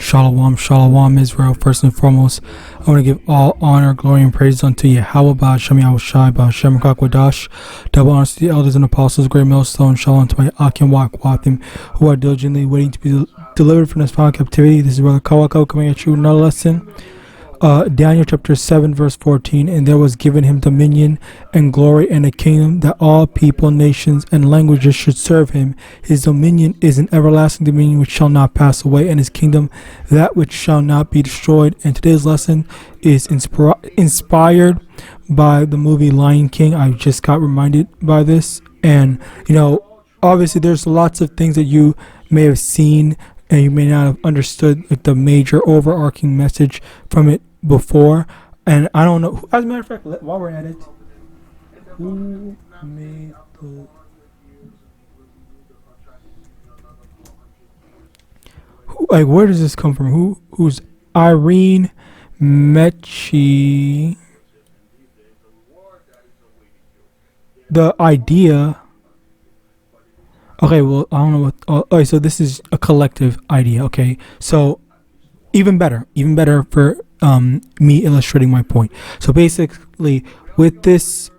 Shalom, Shalom, Israel. First and foremost, I want to give all honor, glory, and praise unto YAHAWAH, SHAMAIWAN, YAHAWASHI. Double honors to the elders and apostles, great millstone. Shalom to my YAHAWAH who are diligently waiting to be delivered from this foul captivity. This is Brother Kawako coming at you with another lesson. Daniel chapter 7 verse 14, and there was given him dominion and glory and a kingdom that all people, nations, and languages should serve him. His dominion is an everlasting dominion which shall not pass away, and his kingdom that which shall not be destroyed. And today's lesson is inspired by the movie Lion King. I just got reminded by this, and obviously there's lots of things that you may have seen and you may not have understood, like the major overarching message from it before. And I don't know, as a matter of fact, while we're at it, who made the where does this come from? Who's Irene Mechi? The idea. Okay, well, I don't know what. Okay, so this is a collective idea. Okay, so even better for me illustrating my point. So basically, with the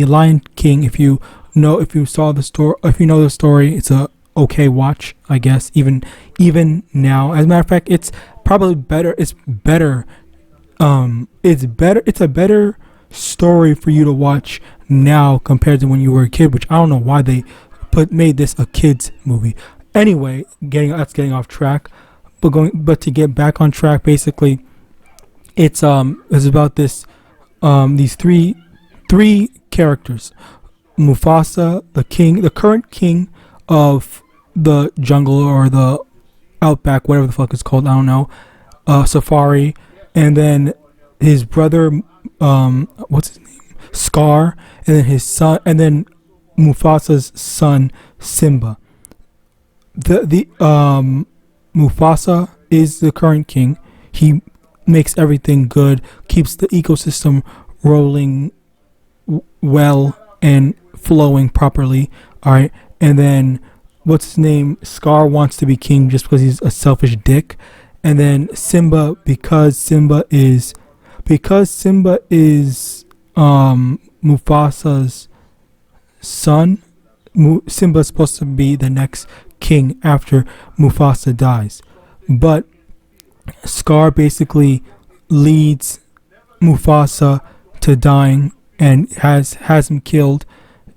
Lion King, if you know the story, it's a okay watch, I guess. Even now, as a matter of fact, it's probably better. It's better. It's a better story for you to watch now compared to when you were a kid, which I don't know why they made this a kids movie. Anyway, getting off track, but to get back on track, basically, it's about these three characters: Mufasa, the current king of the jungle or the outback, whatever the fuck it's called, I don't know, Safari, and then his brother, what's his name, Scar, and then his son, and then Mufasa's son Simba. Mufasa is the current king. He makes everything good, keeps the ecosystem rolling well and flowing properly. All right, and then what's his name? Scar wants to be king just because he's a selfish dick. And then Simba, because Simba is Mufasa's son. Simba's supposed to be the next king after Mufasa dies, but Scar basically leads Mufasa to dying and has him killed,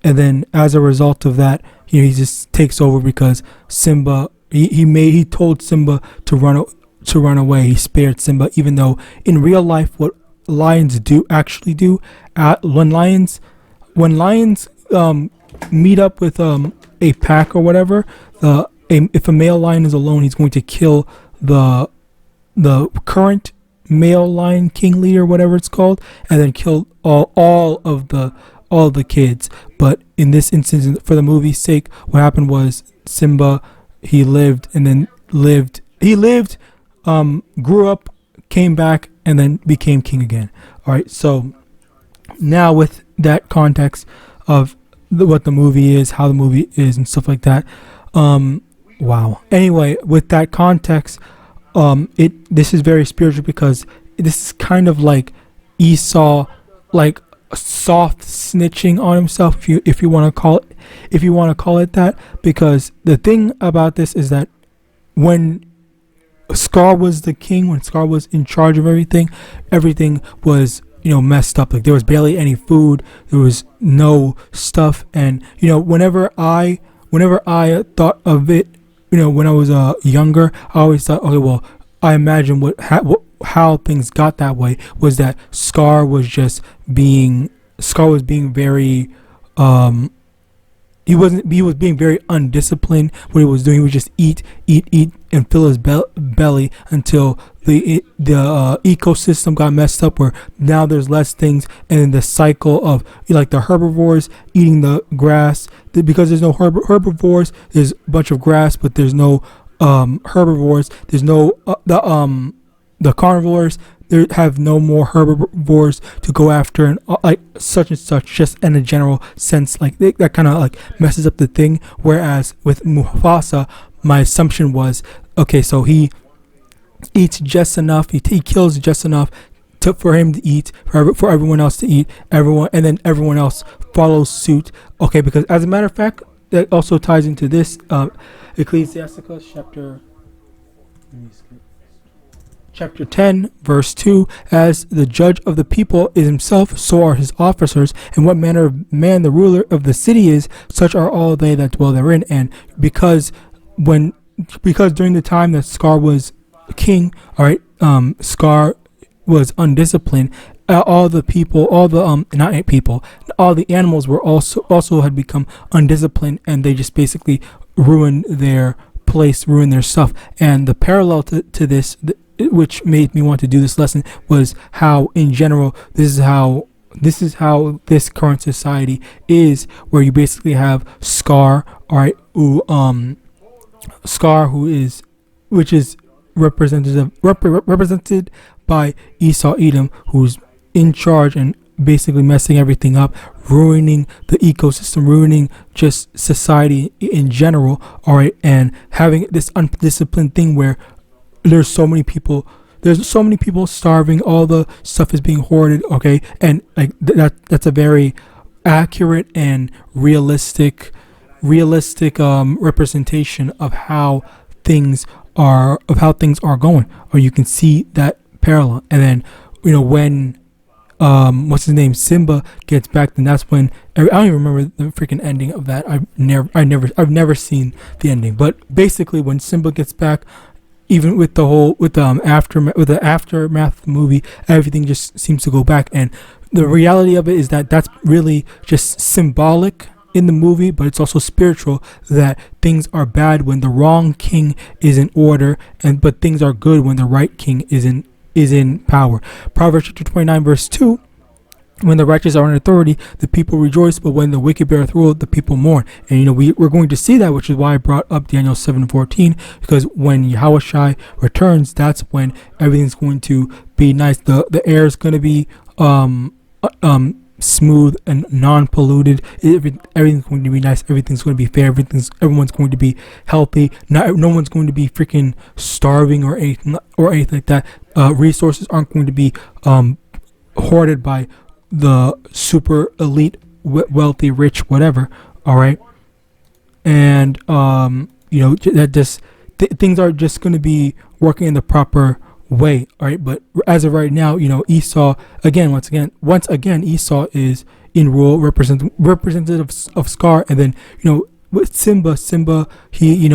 and then as a result of that, he just takes over because Simba he told Simba to run away. He spared Simba, even though in real life what lions actually do when lions meet up with a pack or whatever, if a male lion is alone, he's going to kill the current male lion king leader, whatever it's called, and then kill all the kids. But in this instance, for the movie's sake, what happened was Simba, he lived, grew up, came back, and then became king again. All right, so now with that context of what the movie is, how the movie is, and stuff like that. Wow. Anyway, with that context, this is very spiritual because this is kind of like Esau, like soft snitching on himself, if you want to call it that. Because the thing about this is that when Scar was the king, when Scar was in charge of everything was messed up. Like there was barely any food, there was no stuff, and whenever I thought of it, when I was younger, I always thought, okay, well, I imagine how things got that way was that Scar was being very he was being very undisciplined. What he was doing, he would just eat and fill his belly until the ecosystem got messed up, where now there's less things, and then the cycle of like the herbivores eating the grass, because there's no herbivores, there's a bunch of grass, but there's no herbivores, there's no the carnivores, they have no more herbivores to go after, and like such and such, just in a general sense, like that kind of like messes up the thing. Whereas with Mufasa, my assumption was, okay, so he eats just enough. He kills just enough for him to eat, for everyone else to eat, and then everyone else follows suit. Okay, because as a matter of fact, that also ties into this Ecclesiasticus chapter 10 verse 2, as the judge of the people is himself, so are his officers, and what manner of man the ruler of the city is, such are all they that dwell therein. And because during the time that Scar was king, all right, Scar was undisciplined, all the people, all the animals were also had become undisciplined, and they just basically ruined their place, ruined their stuff. And the parallel to this, which made me want to do this lesson, was how in general this is how this current society is, where you basically have Scar, all right, which is represented by Esau Edom, who's in charge and basically messing everything up, ruining the ecosystem, ruining just society in general, all right, and having this undisciplined thing where there's so many people starving, all the stuff is being hoarded, okay, and like that's a very accurate and realistic representation of how things are going, or you can see that parallel. And then when what's his name, Simba gets back, then that's when I don't even remember the freaking ending of that. I've never seen the ending, but basically when Simba gets back, even with the aftermath of the movie, everything just seems to go back. And the reality of it is that that's really just symbolic in the movie, but it's also spiritual, that things are bad when the wrong king is in order, but things are good when the right king is in power. Proverbs chapter 29 verse 2, when the righteous are in authority, the people rejoice, but when the wicked beareth rule, the people mourn. And we're going to see that, which is why I brought up Daniel 7:14, because when Yahawashi returns, that's when everything's going to be nice. The air is going to be smooth and non-polluted. Everything's going to be nice. Everything's going to be fair. Everyone's going to be healthy. No one's going to be freaking starving or anything like that. Resources aren't going to be hoarded by the super elite, wealthy, rich, whatever. All right, and that just things are just going to be working in the proper way. All right, but as of right now, Esau once again Esau is in rule, representative of Scar. And then with Simba, he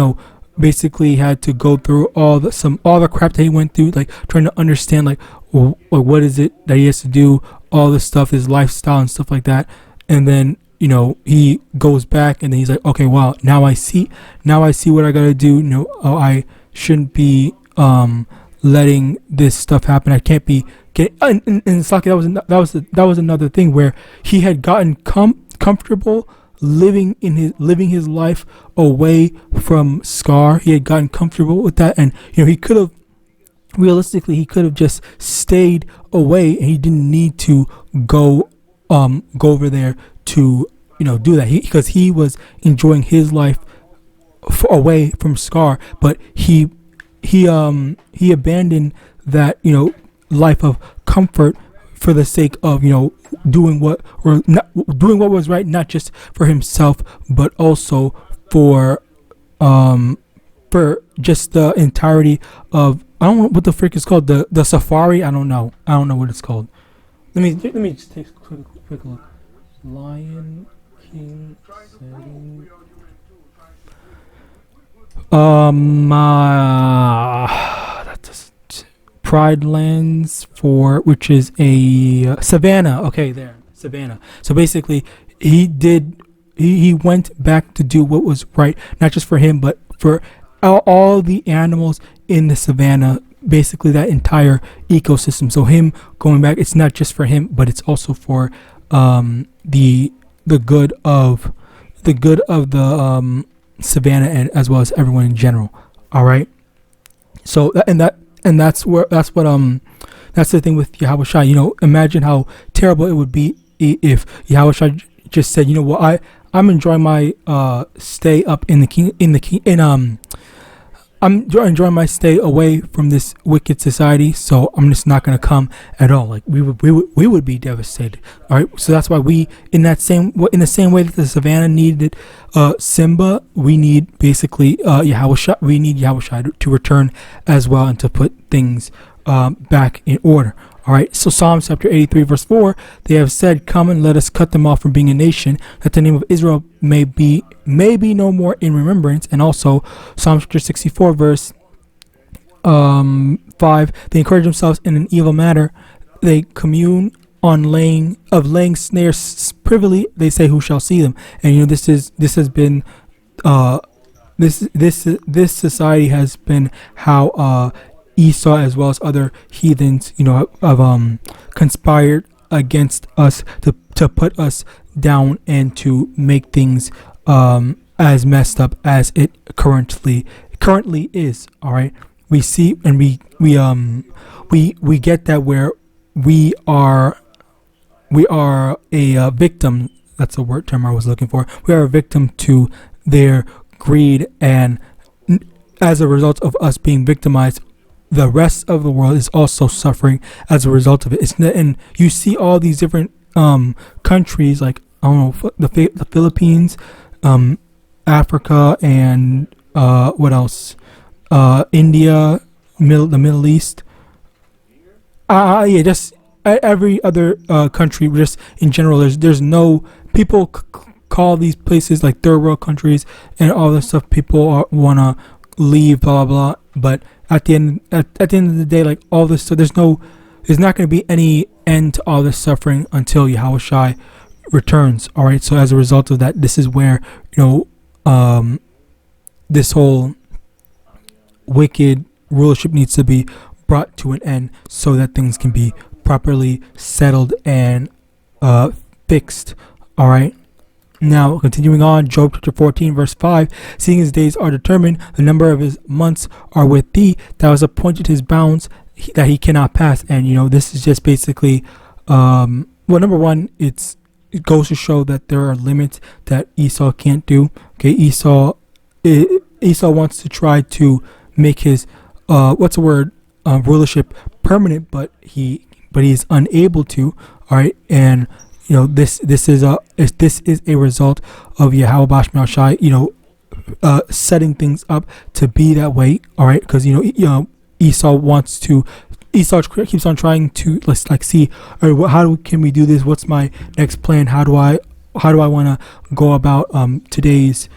basically had to go through all the crap that he went through, like trying to understand like what is it that he has to do, all this stuff, his lifestyle and stuff like that. And then he goes back, and then he's like, okay, wow, now I see what I gotta do. I shouldn't be letting this stuff happen. I can't be and it's like that was another thing where he had gotten comfortable living his life away from Scar. He had gotten comfortable with that, and he could have just stayed away, and he didn't need to go over there to do that, because he was enjoying his life away from Scar. But he abandoned that life of comfort for the sake of doing what was right, not just for himself, but also for just the entirety of, I don't know what the frick is called, the safari. I don't know what it's called. Let me just take a quick look. Lion King setting. That's Pride Lands which is a Savannah. Okay, there, Savannah. So basically, he went back to do what was right, not just for him, but for all the animals in the savannah, basically that entire ecosystem. So him going back, it's not just for him, but it's also for the good of the savannah, and as well as everyone in general. All right. So that's the thing with Yahawashi. Imagine how terrible it would be if Yahawashi just said, I'm enjoying my stay up in I'm enjoying my stay away from this wicked society, so I'm just not gonna come at all. Like we would be devastated. All right, so that's why we in the same way that the savannah needed Simba, we need basically Yahawashi. We need Yahawashi to return as well and to put things back in order. All right, so Psalms chapter 83 verse 4, they have said, "Come and let us cut them off from being a nation, that the name of Israel may be no more in remembrance." And also Psalms chapter 64 verse 5, they encourage themselves in an evil matter, they commune on laying snares privily, they say, "Who shall see them?" And you know, this has been this society has been how Esau as well as other heathens, you know, have conspired against us to put us down and to make things as messed up as it currently is. All right, we see and we get that where we are a victim. That's a term I was looking for. We are a victim to their greed, and as a result of us being victimized, the rest of the world is also suffering as a result of it. And you see all these different countries, like, I don't know, the Philippines, Africa, and what else? India, the Middle East. Yeah, just every other country, just in general. There's no people call these places like third world countries and all this stuff. People wanna leave, blah blah blah, but at the end of the day, like all this, so there's not going to be any end to all this suffering until Yahawashi returns. All right, so as a result of that, this is where, you know, this whole wicked rulership needs to be brought to an end so that things can be properly settled and fixed. All right. Now, continuing on, Job chapter 14, verse 5, "Seeing his days are determined, the number of his months are with thee, thou hast appointed his bounds that he cannot pass." And, you know, this is just basically, well, number one, it goes to show that there are limits that Esau can't do. Okay, Esau wants to try to make his, rulership permanent, but he is unable to. All right, and you know, this is a result of Yahawadah, you know, setting things up to be that way. All right, because you know Esau keeps on trying to see, all right, how can we do this? What's my next plan? How do I want to go about today's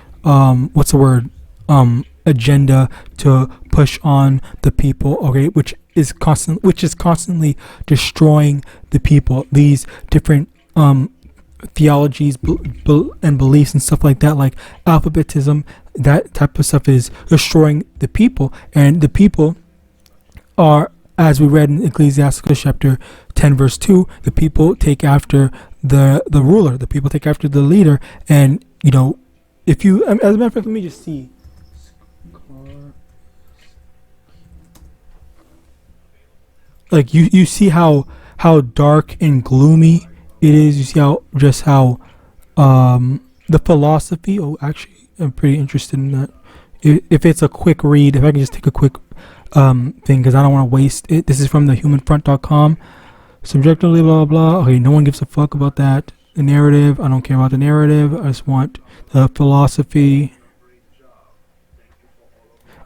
agenda to push on the people? Okay, which is constantly destroying the people. These different theologies and beliefs and stuff like that, like alphabetism, that type of stuff is destroying the people. And the people are, as we read in Ecclesiastes chapter 10 verse 2, the people take after the ruler, the people take after the leader. And you know, if you, as a matter of fact, let me just see. Like you see how dark and gloomy it is. You see how the philosophy. Oh, actually, I'm pretty interested in that. If it's a quick read, if I can just take a quick thing, because I don't want to waste it. This is from thehumanfront.com. Subjectively, blah blah blah. Okay, no one gives a fuck about that. The narrative, I don't care about the narrative. I just want the philosophy.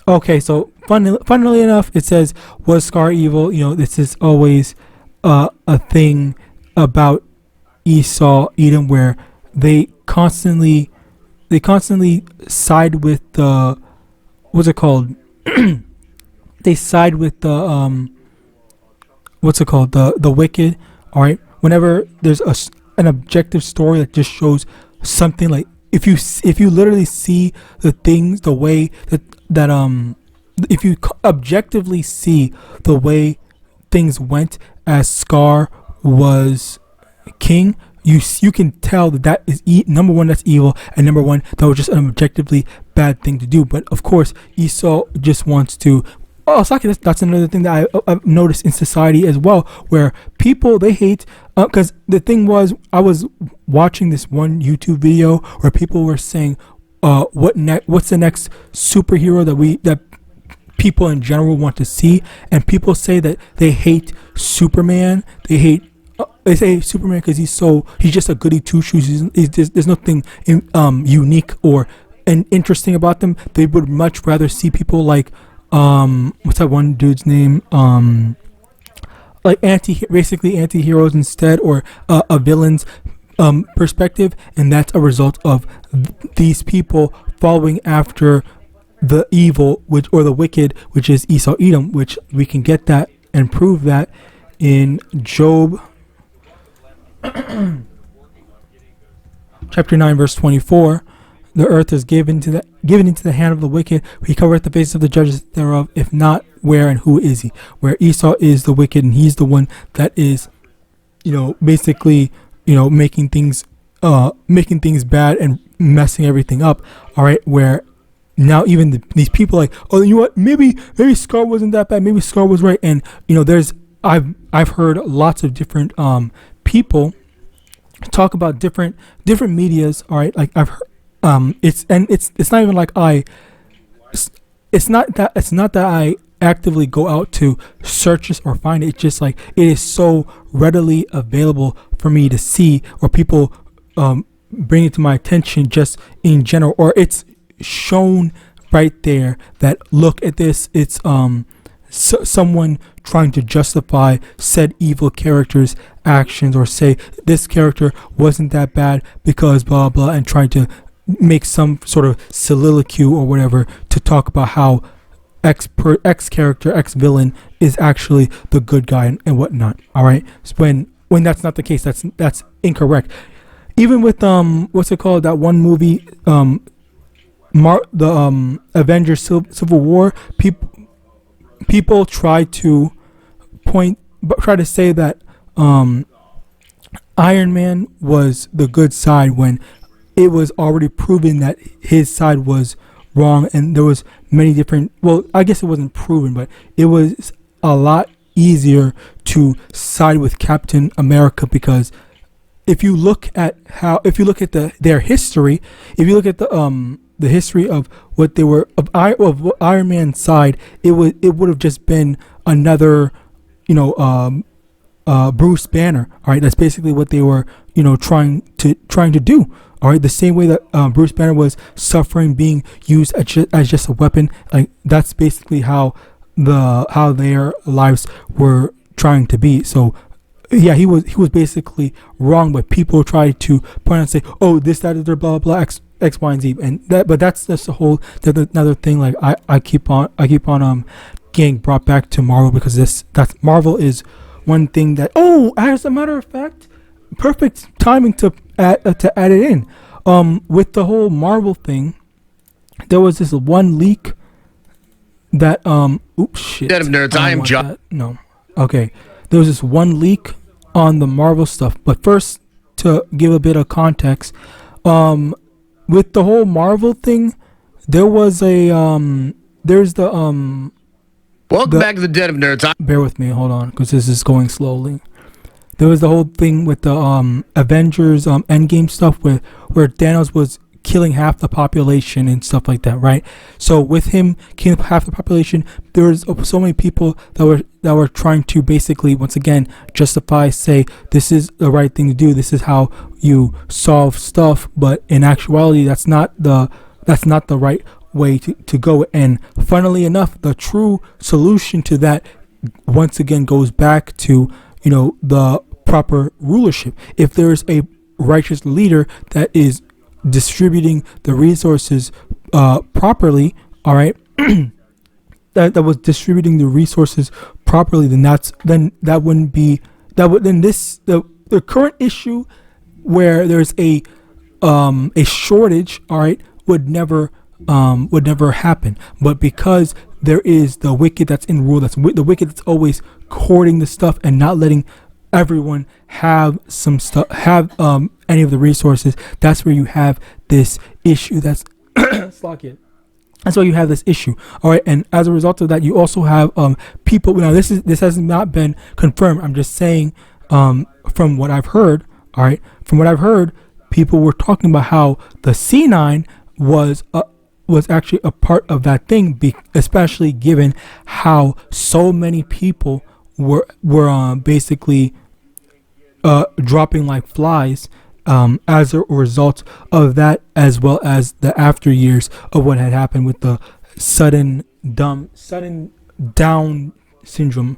Okay, so funnily enough, it says, "Was Scar evil?" You know, this is always a thing about Esau, Edom, where they constantly side with the, what's it called? They side with the the wicked. All right, whenever there's an objective story that just shows something, like if you literally see the things the way that if you objectively see the way things went as Scar was king, you can tell that is number one, that's evil, and number one, that was just an objectively bad thing to do. But of course, Esau just wants to. Oh, Saki, that's another thing that I've noticed in society as well, where people, they hate, because the thing was, I was watching this one YouTube video where people were saying, what's the next superhero that people in general want to see. And people say that they hate Superman. They say Superman because he's just a goody two shoes. There's nothing unique or interesting about them. They would much rather see people like what's that one dude's name? Like basically anti-heroes instead, or a villain's perspective, and that's a result of these people following after the evil, or the wicked, which is Esau Edom, which we can get that and prove that in Job chapter 9 verse 24. The earth is given into the hand of the wicked. He covereth the faces of the judges thereof. If not, where and who is he? Where Esau is the wicked, and he's the one that is, basically, making things bad and messing everything up. All right, where now even these people like, oh, you know what? Maybe Scar wasn't that bad. Maybe Scar was right. And I've heard lots of different people talk about different medias. All right, like I've heard. It's not even like it's not that I actively go out to search this or find it. It's just like it is so readily available for me to see, or people bring it to my attention just in general, or it's shown right there that look at this. It's someone trying to justify said evil character's actions, or say this character wasn't that bad because blah blah, and trying to make some sort of soliloquy or whatever to talk about how X character, X villain is actually the good guy and whatnot. All right, so when that's not the case, that's incorrect. Even with what's it called, that one movie, the Avengers Civil War, people try to say that Iron Man was the good side when it was already proven that his side was wrong, and there was many different, well, I guess it wasn't proven, but it was a lot easier to side with Captain America, because if you look at their history, if you look at the history of what they were of Iron Man's side, it would have just been another, Bruce Banner. All right, that's basically what they were, trying to do. All right, the same way that Bruce Banner was suffering, being used as just a weapon, like that's basically how their lives were trying to be. So, yeah, he was basically wrong, but people tried to point and say, oh, this, that, other, blah blah blah, X, Y, and Z, and that's a whole another thing. Like I keep on getting brought back to Marvel, because Marvel is one thing that, oh, as a matter of fact, perfect timing to add it in. With the whole Marvel thing, there was this one leak that oops, shit. Dead of nerds, I am John. No, okay. There was this one leak on the Marvel stuff, but first, to give a bit of context, with the whole Marvel thing, there was welcome back to the Dead of Nerds. Bear with me, hold on, because this is going slowly. There was the whole thing with the Avengers Endgame stuff where Thanos was killing half the population and stuff like that, right? So with him killing half the population, there was so many people that were trying to basically, once again, justify, say this is the right thing to do, this is how you solve stuff, but in actuality that's not the right way to go. And funnily enough, the true solution to that once again goes back to the proper rulership. If there's a righteous leader that is distributing the resources properly, all right, that was distributing the resources properly, then that wouldn't be the current issue where there's a shortage, all right, would never happen. But because there is the wicked that's in rule, that's the wicked that's always hoarding the stuff and not letting everyone have some stuff, have any of the resources, that's where you have this issue. That's that's why you have this issue. All right, and as a result of that, you also have people. Now, this has not been confirmed. I'm just saying from what I've heard. All right, from what I've heard, people were talking about how the C9 was was actually a part of that thing, especially given how so many people were basically dropping like flies as a result of that, as well as the after years of what had happened with the sudden down syndrome,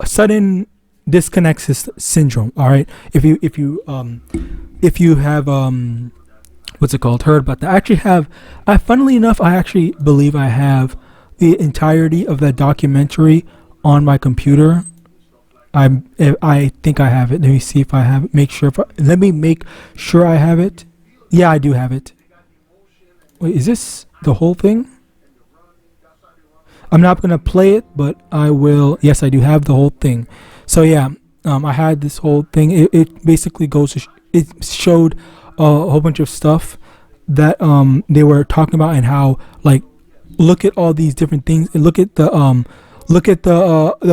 sudden disconnect syndrome. All right, if you have what's it called, heard about that. I actually have, funnily enough, I actually believe I have the entirety of that documentary on my computer. I think I have it. Let me see if I have it. Let me make sure I have it. Yeah, I do have it. Wait, is this the whole thing? I'm not gonna play it, but I will. Yes, I do have the whole thing. So yeah, I had this whole thing. It basically goes to it showed a whole bunch of stuff that they were talking about, and how, like, look at all these different things, and look at the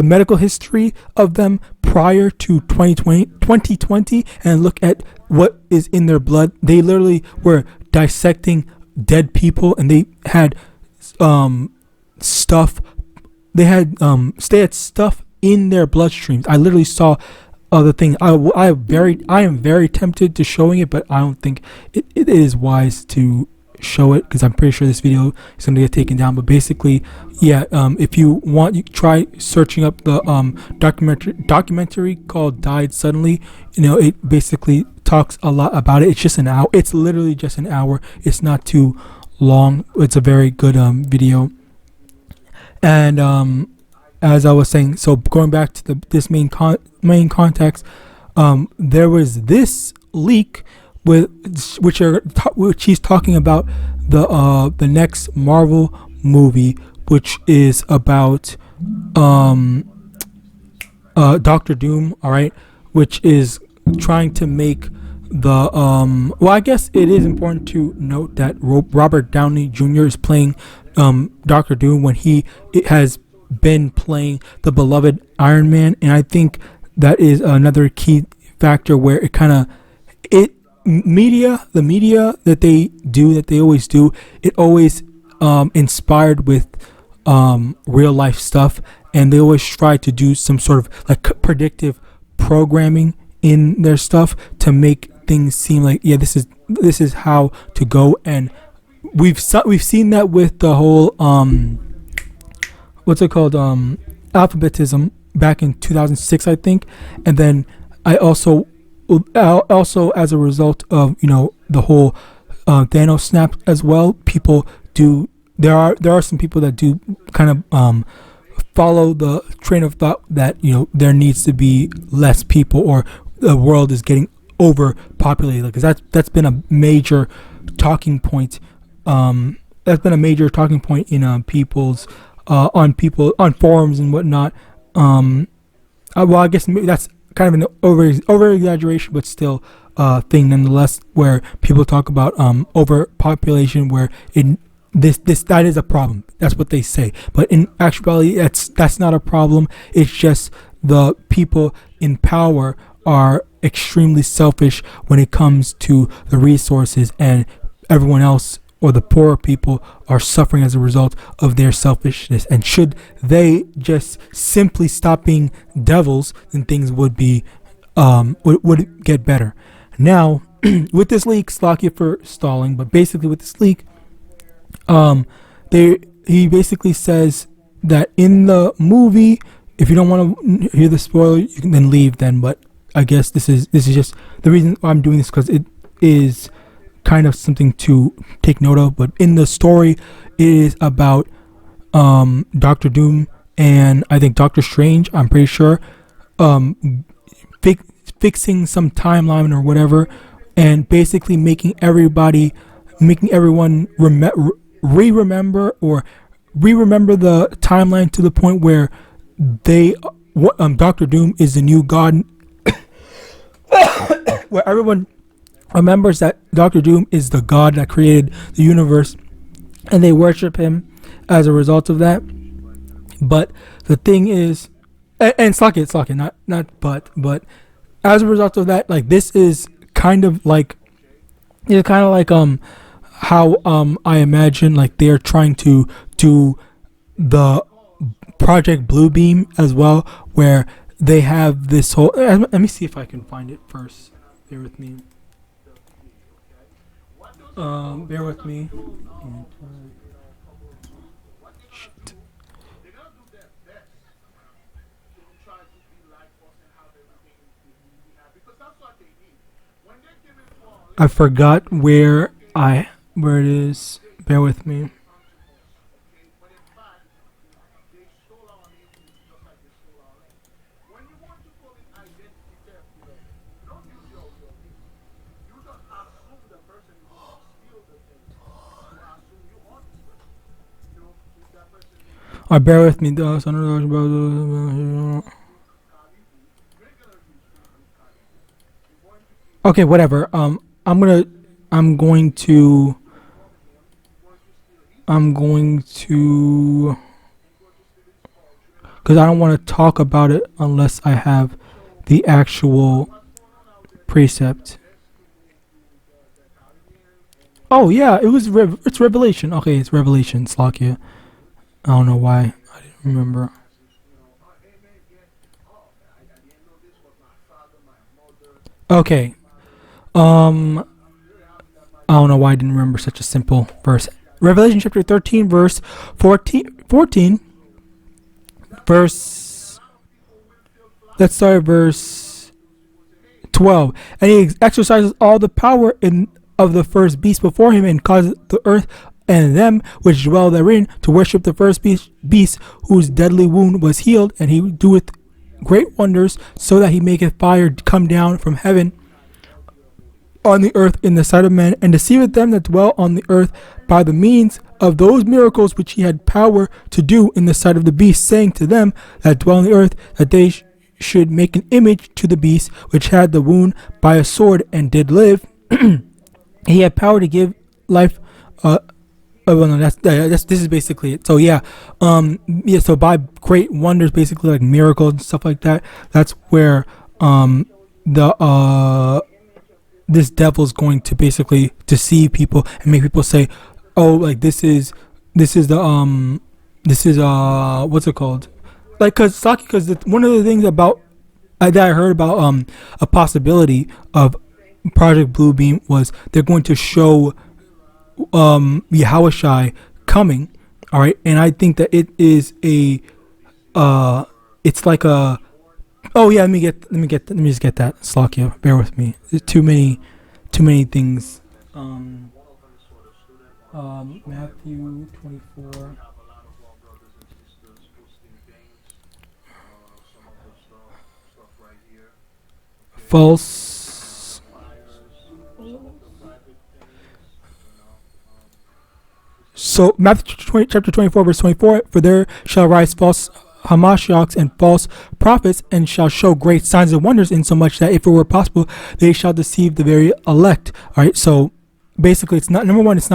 medical history of them prior to 2020, and look at what is in their blood. They literally were dissecting dead people, and they had stuff. They had stuff in their bloodstreams. I literally saw the thing. I am very tempted to showing it, but I don't think it is wise to show it, because I'm pretty sure this video is going to get taken down. But basically, yeah, if you want, you try searching up the documentary called "Died Suddenly." You know, it basically talks a lot about it. It's just an hour. It's literally just an hour. It's not too long. It's a very good video. And as I was saying, so going back to this main context, there was this leak which he's talking about the next Marvel movie, which is about Doctor Doom. All right, which is trying to make the well, I guess it is important to note that Robert Downey Jr. is playing Doctor Doom when he has been playing the beloved Iron Man, and I think that is another key factor where it kind of the media that they always do, it always inspired with real life stuff, and they always try to do some sort of like predictive programming in their stuff to make things seem like, yeah, this is how to go. And we've seen that with the whole what's it called, alphabetism back in 2006, I think. And then I also as a result of, you know, the whole Thanos snap as well, people do, there are some people that do kind of follow the train of thought that, you know, there needs to be less people, or the world is getting overpopulated, because that's been a major talking point. That's been a major talking point in people's on forums and whatnot. Well, I guess maybe that's kind of an over exaggeration, but still thing nonetheless, where people talk about overpopulation, where that is a problem. That's what they say, but in actuality, that's not a problem. It's just the people in power are extremely selfish when it comes to the resources, and everyone else, or the poorer people, are suffering as a result of their selfishness. And should they just simply stop being devils, then things would be would get better. Now, with this leak, slack you for stalling, but basically with this leak, he basically says that in the movie, if you don't want to hear the spoiler, you can then leave then. But I guess this is just the reason why I'm doing this, because it is kind of something to take note of. But in the story, it is about Doctor Doom and I think Doctor Strange, I'm pretty sure, fixing some timeline or whatever, and basically making everyone re-remember the timeline to the point where Doctor Doom is the new god, where everyone remembers that Doctor Doom is the god that created the universe, and they worship him as a result of that. But the thing is, and but as a result of that, like, this is kind of like, how I imagine like they're trying to do the Project Bluebeam as well, where they have this whole. Let me see if I can find it first. Bear with me. Bear with me. Shit. I forgot where it is. Bear with me. Bear with me. Okay, whatever. I'm going to because I don't want to talk about it unless I have the actual precept. Oh yeah, it's Revelation. Okay, it's Revelation. Slakia. I don't know why I didn't remember. Okay. I don't know why I didn't remember such a simple verse. Revelation chapter 13, verse 14 verse. Let's start at verse 12. And he exercises all the power of the first beast before him, and causes the earth and them which dwell therein to worship the first beast whose deadly wound was healed, and he doeth great wonders, so that he maketh fire come down from heaven on the earth in the sight of men, and deceiveth them that dwell on the earth by the means of those miracles which he had power to do in the sight of the beast, saying to them that dwell on the earth that they should make an image to the beast which had the wound by a sword and did live. He had power to give life. Well, no, this is basically it. So yeah, so by great wonders, basically like miracles and stuff like that. That's where this devil's going to basically deceive people and make people say, oh, like this is what's it called? Like, because one of the things about that I heard about a possibility of Project Bluebeam was they're going to show Yahawashi coming, all right, and I think that it is a it's like a let me just get that. Slakia, bear with me. There's too many things. Matthew 24. False. So Matthew chapter 24 verse 24, for there shall rise false HaMashiachs and false prophets, and shall show great signs and wonders, insomuch that if it were possible, they shall deceive the very elect. All right, so basically, it's not, number one, it's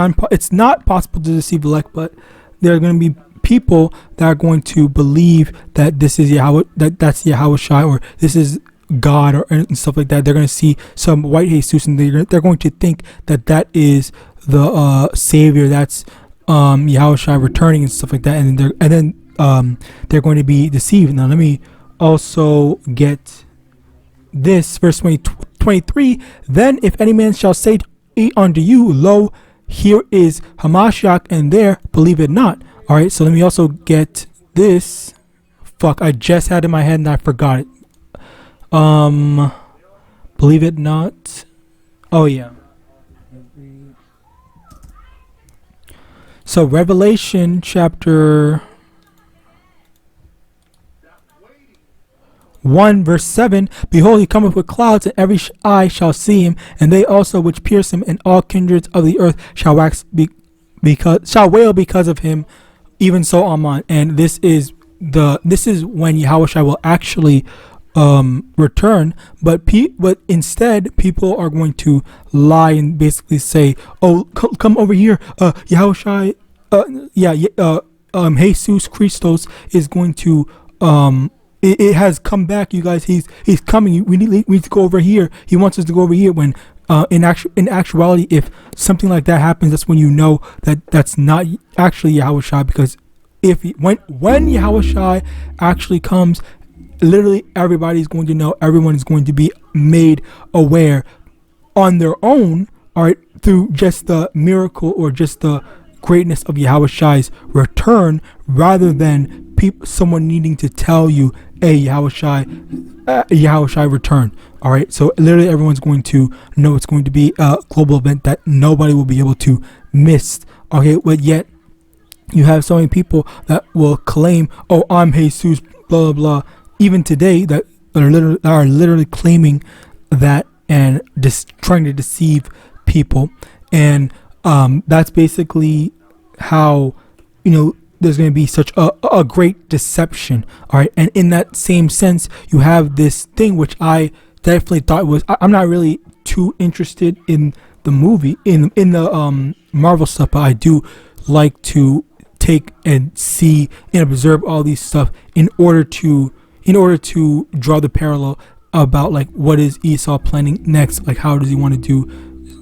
not possible to deceive the elect, but there are going to be people that are going to believe that this is Yahweh, that's Yahawashi, or this is God, or and stuff like that. They're going to see some white Jesus, and they're going to think that is the Savior, that's Yahawashi returning and stuff like that, and then they're going to be deceived. Now let me also get this verse 23. Then if any man shall say unto you, lo, here is Hamashiach, and there believe it not. All right, so let me also get this. Fuck, I just had it in my head and I forgot it. Believe it not. Oh yeah. So Revelation chapter 1 verse 7, behold, he cometh with clouds, and every eye shall see him, and they also which pierce him, and all kindreds of the earth shall wail because of him. Even so, Amen. And this is when Yahawashi will actually return, but instead people are going to lie and basically say, oh, come over here, Yahawashi, Jesus Christos is going to it has come back, you guys. He's coming. We need to go over here. He wants us to go over here. When in actuality, if something like that happens, that's when you know that that's not actually Yahawashi, because when Yahawashi actually comes, literally everybody's going to know. Everyone is going to be made aware on their own, all right, through just the miracle or just the greatness of Yahawashi's return, rather than someone needing to tell you, hey, Yahawashi return. All right, so literally everyone's going to know it's going to be a global event that nobody will be able to miss. Okay, but yet you have so many people that will claim, oh, I'm Jesus, blah blah blah. Even today, that are literally claiming that and just trying to deceive people, and that's basically how, you know, there's going to be such a great deception. All right, and in that same sense, you have this thing which I definitely thought was, I'm not really too interested in the movie, in the Marvel stuff, but I do like to take and see and observe all these stuff in order to draw the parallel about like what is Esau planning next, like how does he want to do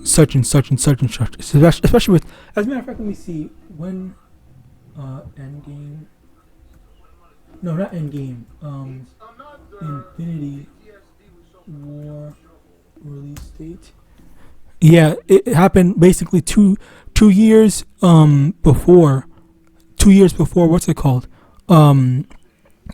such and such and such and such, especially with, as a matter of fact, let me see when Endgame, no, not Endgame, Infinity War release date. Yeah, it happened basically two years before. 2 years before, what's it called? The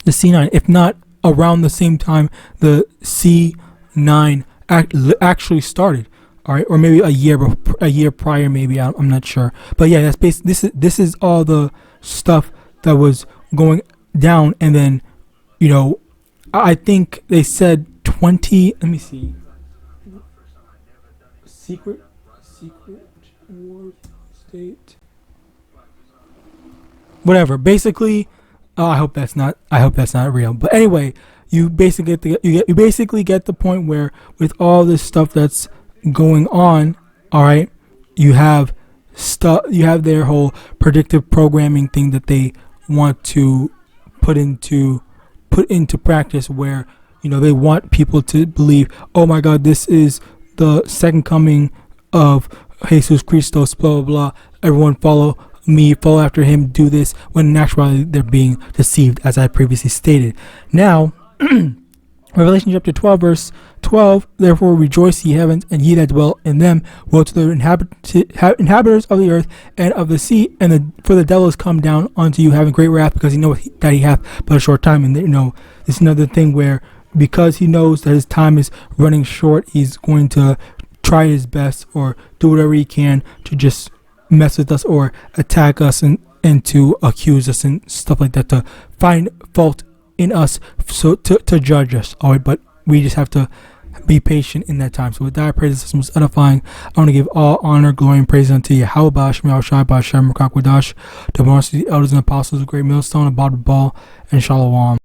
C9, if not around the same time the C9 actually started. All right, or maybe a year prior, maybe, I'm not sure. But yeah, that's this is all the stuff that was going down, and then, you know, I think they said 20. Let me see. Secret Wars State. Whatever. Basically, I hope that's not real. But anyway, you basically get the point where with all this stuff that's going on, all right, you have their whole predictive programming thing that they want to put into practice, where, you know, they want people to believe, oh my God, this is the second coming of Jesus Christos, blah blah blah, everyone follow me, follow after him, do this, when in actuality they're being deceived, as I previously stated. Now Revelation chapter 12 verse 12, therefore rejoice ye heavens, and ye that dwell in them, woe to the inhabitants of the earth and of the sea, and for the devil is come down unto you, having great wrath, because he knoweth that he hath but a short time. And you know, this is another thing where, because he knows that his time is running short, he's going to try his best or do whatever he can to just mess with us or attack us and to accuse us and stuff like that, to find fault in us, so to judge us. All right, but we just have to be patient in that time. So with that, I pray this system was edifying. I want to give all honor, glory, and praise unto YAHAWAH, SHAMAIWAN, the elders and apostles, a great millstone, a bottom ball, and Shalom.